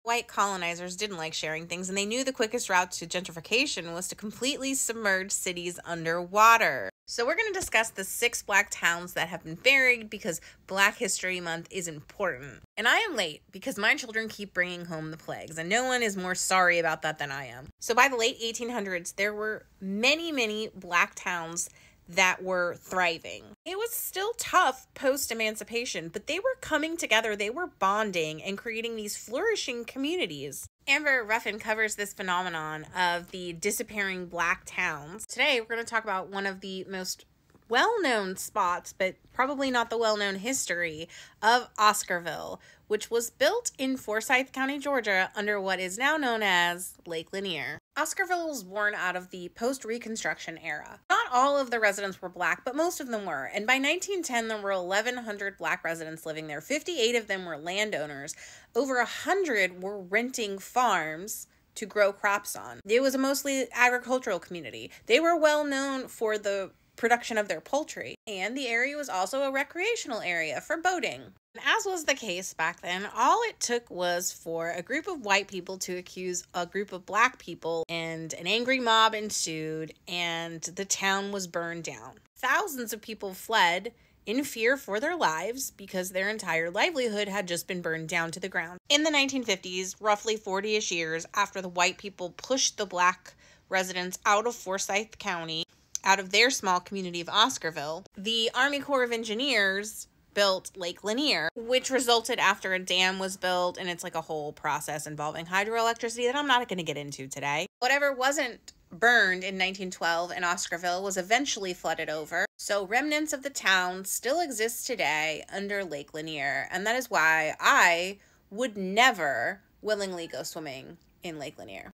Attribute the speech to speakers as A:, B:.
A: White colonizers didn't like sharing things, and they knew the quickest route to gentrification was to completely submerge cities underwater. So we're going to discuss the 6 Black towns that have been buried because Black History Month is important. And I am late because my children keep bringing home the plagues, and no one is more sorry about that than I am. So by the late 1800s, there were many Black towns that were thriving. It was still tough post-emancipation, but they were coming together, they were bonding and creating these flourishing communities. Amber Ruffin covers this phenomenon of the disappearing Black towns. Today, we're going to talk about one of the most well-known spots, but probably not the well-known history of Oscarville, which was built in Forsyth County, Georgia, under what is now known as Lake Lanier. Oscarville was born out of the post-Reconstruction era. Not all of the residents were Black, but most of them were. And by 1910, there were 1,100 Black residents living there. 58 of them were landowners. Over 100 were renting farms to grow crops on. It was a mostly agricultural community. They were well known for the production of their poultry, and the area was also a recreational area for boating. And as was the case back then, all it took was for a group of white people to accuse a group of Black people, and an angry mob ensued, and the town was burned down. Thousands of people fled in fear for their lives because their entire livelihood had just been burned down to the ground. In the 1950s, roughly 40-ish years after the white people pushed the Black residents out of Forsyth County, out of their small community of Oscarville, the Army Corps of Engineers built Lake Lanier, which resulted after a dam was built, and it's like a whole process involving hydroelectricity that I'm not going to get into today. Whatever wasn't burned in 1912 in Oscarville was eventually flooded over, so remnants of the town still exist today under Lake Lanier, and that is why I would never willingly go swimming in Lake Lanier.